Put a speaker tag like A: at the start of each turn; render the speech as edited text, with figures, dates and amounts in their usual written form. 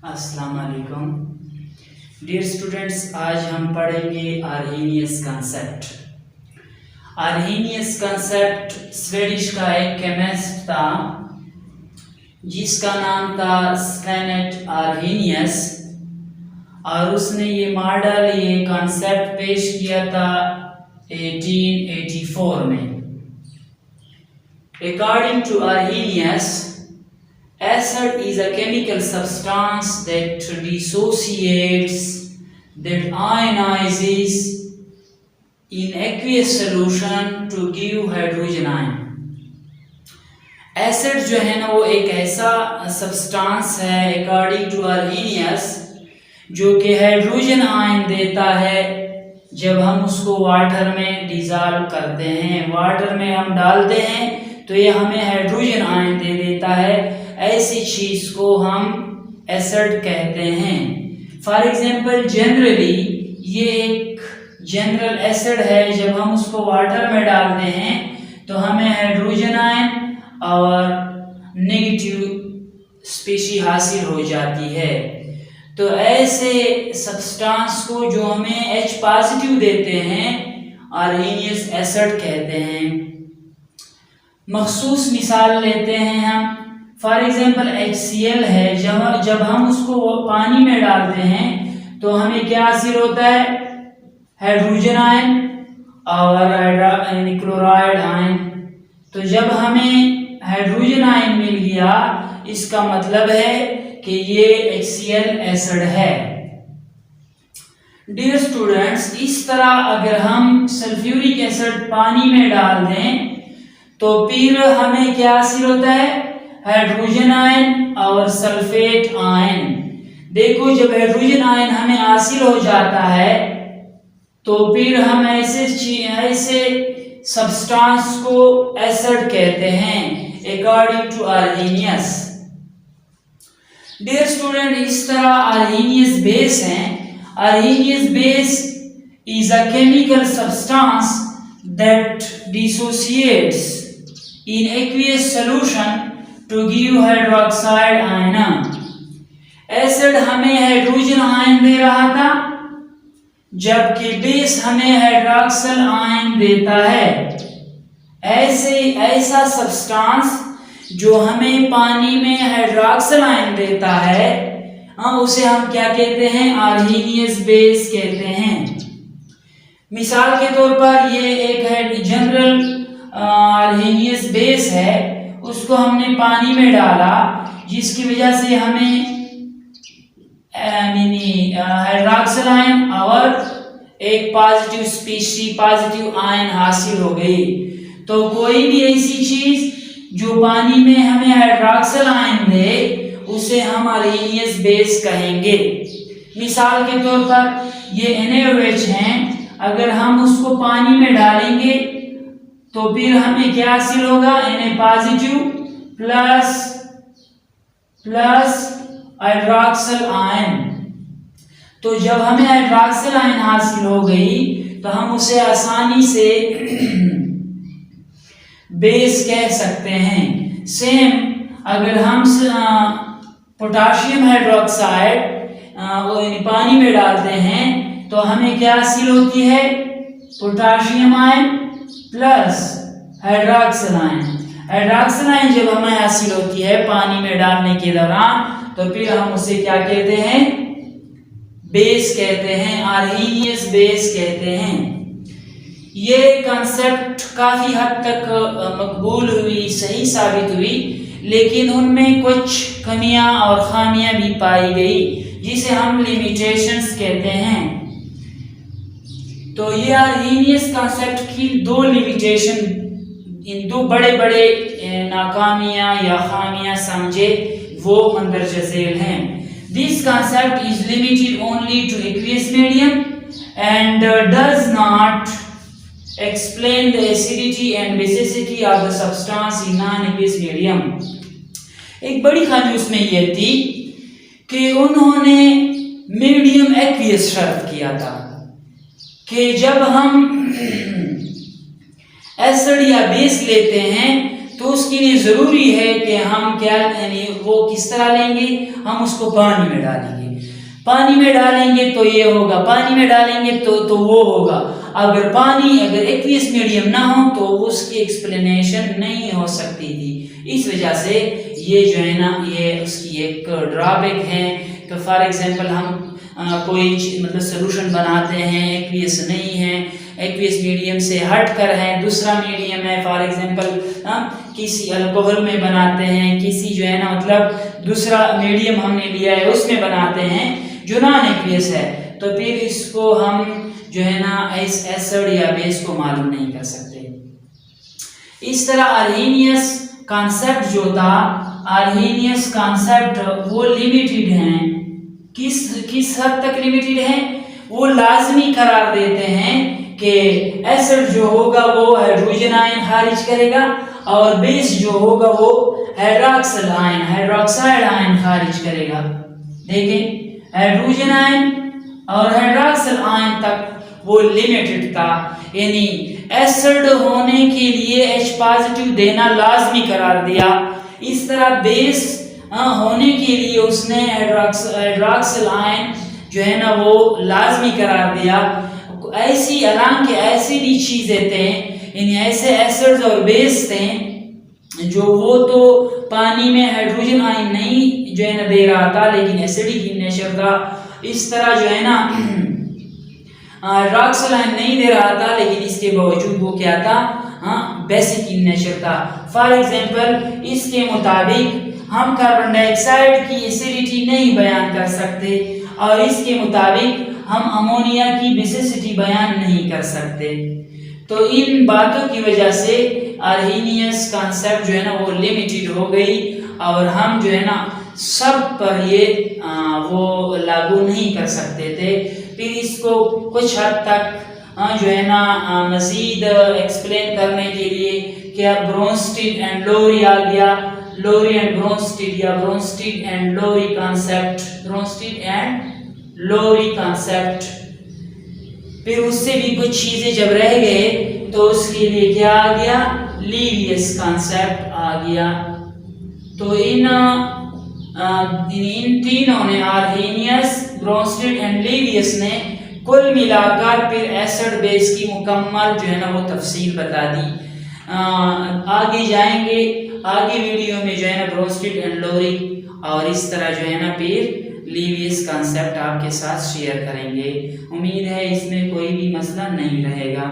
A: अस्सलाम वालेकुम dear students. आज हम पढ़ेंगे Arrhenius concept. Arrhenius concept Swedish का एक केमिस्ट था जिसका नाम था स्कैनेट आर्हेनियस, और उसने ये कंसेप्ट पेश किया था 1884 में। According to Arrhenius, acid is a chemical substance that dissociates, that ionizes in aqueous solution to give hydrogen ion. Acid जो है ना वो एक ऐसा सब्सटेंस है अकॉर्डिंग टू आर्हेनियस जो कि हाइड्रोजन आयन देता है जब हम उसको वाटर में डिसॉल्व करते हैं, वाटर में हम डालते हैं तो ये हमें हाइड्रोजन आयन दे देता है। ऐसी चीज को हम एसिड कहते हैं। फॉर एग्जांपल जनरली ये एक जनरल एसिड है, जब हम उसको वाटर में डालते हैं तो हमें हाइड्रोजन आयन और नेगेटिव स्पीशी हासिल हो जाती है। तो ऐसे सब्सटेंस को जो हमें H पॉजिटिव देते हैं आर्हेनियस एसिड कहते हैं। मखसूस मिसाल लेते हैं हम। फॉर एग्जांपल HCl है, जब हम उसको पानी में डालते हैं तो हमें क्या हासिल होता है? हाइड्रोजन आयन और क्लोराइड आयन। तो जब हमें हाइड्रोजन आयन मिल गया इसका मतलब है कि ये HCl एसिड है। डियर स्टूडेंट्स, इस तरह अगर हम सल्फ्यूरिक एसिड पानी में डाल दें तो फिर हमें क्या हासिल होता है? हाइड्रोजन आयन और सल्फेट आयन। देखो, जब हाइड्रोजन आयन हमें हासिल हो जाता है तो फिर हम ऐसे सब्सटेंस को एसिड कहते हैं according to Arrhenius. Dear student, इस तरह आर्हेनियस बेस है। Arrhenius base is a chemical substance that dissociates in aqueous solution to give hydroxide ion। Acid हमें हाइड्रोजन आयन दे रहा था जबकि बेस हमें हाइड्रोक्सिल आयन देता है। ऐसा सब्सटेंस जो हमें पानी में हाइड्रोक्सिल आयन देता है उसे हम क्या कहते हैं? आर्हेनियस बेस कहते हैं। मिसाल के तौर पर ये एक है जनरल आर्हेनियस बेस है, उसको हमने पानी में डाला जिसकी वजह से हमें हाइड्रोक्सिल आयन और एक पॉजिटिव आयन हासिल हो गई। तो कोई भी ऐसी चीज जो पानी में हमें हाइड्रोक्सिल आयन दे उसे हम आर्हेनियस बेस कहेंगे। मिसाल के तौर पर ये NaOH हैं, अगर हम उसको पानी में डालेंगे तो फिर हमें क्या हासिल होगा? Na positive plus hydroxyl ion. तो जब हमें हाइड्रोक्सिल आयन हासिल हो गई तो हम उसे आसानी से बेस कह सकते हैं। सेम अगर हम पोटाशियम हाइड्रोक्साइड पानी में डालते हैं तो हमें क्या हासिल होती है? Potassium ion plus hydroxyl ion. Hydroxyl ion जब हमें हासिल होती है पानी में डालने के दौरान तो फिर हम उसे क्या कहते हैं? बेस कहते हैं, आर्हेनियस बेस कहते हैं। ये कंसेप्ट काफी हद तक मकबूल हुई, सही साबित हुई, लेकिन उनमें कुछ कमियां और खामियां भी पाई गई जिसे हम लिमिटेशंस कहते हैं। तो ये आर्हेनियस कंसेप्ट की दो लिमिटेशन, इन दो बड़े नाकामियां या खामियां समझे वो मंदरजा झेल हैं। This concept is limited only to aqueous medium and does not explain the acidity and basicity of the substance in non-aqueous medium। एक बड़ी खामी उसमें यह थी कि उन्होंने मीडियम एक्वियस शर्त किया था कि जब हम एसिड या बेस लेते हैं तो उसके लिए ज़रूरी है कि हम क्या यानी वो किस तरह लेंगे, हम उसको पानी में डालेंगे। पानी में डालेंगे तो ये होगा, पानी में डालेंगे तो वो होगा। अगर एक्वियस मीडियम ना हो तो उसकी एक्सप्लेनेशन नहीं हो सकती थी। इस वजह से ये जो है ना ये उसकी एक ड्रॉबैक है। तो फॉर एग्जांपल हम कोई मतलब सोल्यूशन बनाते हैं, एक्वियस नहीं है, एक्वियस मीडियम से हट कर है, दूसरा मीडियम है, फॉर एग्जांपल किसी अल्कोहल में बनाते हैं, किसी जो है ना मतलब दूसरा मीडियम हमने लिया है उसमें बनाते हैं जो नॉन एक्वियस है, तो फिर इसको हम जो है ना एसिड या बेस को मालूम नहीं कर सकते। इस तरह अर्हेनियस कॉन्सेप्ट जो था, अर्हेनियस कॉन्सेप्ट वो लिमिटेड हैं। किस हद तक लिमिटेड है? वो लाजमी करार देते हैं कि एसिड जो होगा वो हाइड्रोजन आयन खारिज करेगा और बेस जो होगा वो हाइड्रोक्साइड आयन खारिज करेगा। देखें, हाइड्रोजन आयन और हाइड्रोक्साइड आयन तक वो लिमिटेड था, यानी एसिड होने के लिए H पॉजिटिव देना लाजमी करार दिया। इस तरह बेस होने के लिए उसने हाइड्रोक्सिल आयन जो है ना वो लाजमी करार दिया। ऐसी हालांकि ऐसी भी चीज़ें थे, यानी ऐसे एसिड्स और बेस थे जो वो तो पानी में हाइड्रोजन आयन नहीं जो है ना दे रहा था, लेकिन एसिडिक इन नेचर था। इस तरह जो है ना हाइड्रोक्सिल आयन नहीं दे रहा था, लेकिन इसके बावजूद वो क्या था, बेसिक इन नेचर था। फॉर एग्जांपल इसके मुताबिक हम कार्बन डाइऑक्साइड की एसिडिटी नहीं बयान कर सकते और इसके मुताबिक हम अमोनिया की बेसिसिटी बयान नहीं कर सकते। तो इन बातों की वजह से अर्हेनियस कॉन्सेप्ट जो है ना वो लिमिटेड हो गई और हम जो है ना सब पर ये वो लागू नहीं कर सकते थे। फिर इसको कुछ हद तक जो है ना मज़ीद एक्सप्लेन करने के लिए क्या ब्रोंस्टीड एंड लोरी आ गया, लोरी एंड ब्रोंस्टीड या Bronsted and Lowry concept, Bronsted and Lowry concept. फिर उससे भी कुछ चीज़ें जब रह गए तो उसके लिए क्या आ गया, लीवियस कॉन्सेप्ट आ गया। तो इन तीनों ने, अर्हेनियस, ब्रोंस्टीड एंड लीवियस ने कुल मिलाकर फिर एसिड बेस की मुकम्मल जो है ना वो तफसील बता दी। आगे जाएंगे, आगे वीडियो में जो है ना ब्रोंस्टीड एंड लोरी और इस तरह जो है ना फिर लीवियस कॉन्सेप्ट आपके साथ शेयर करेंगे। उम्मीद है इसमें कोई भी मसला नहीं रहेगा।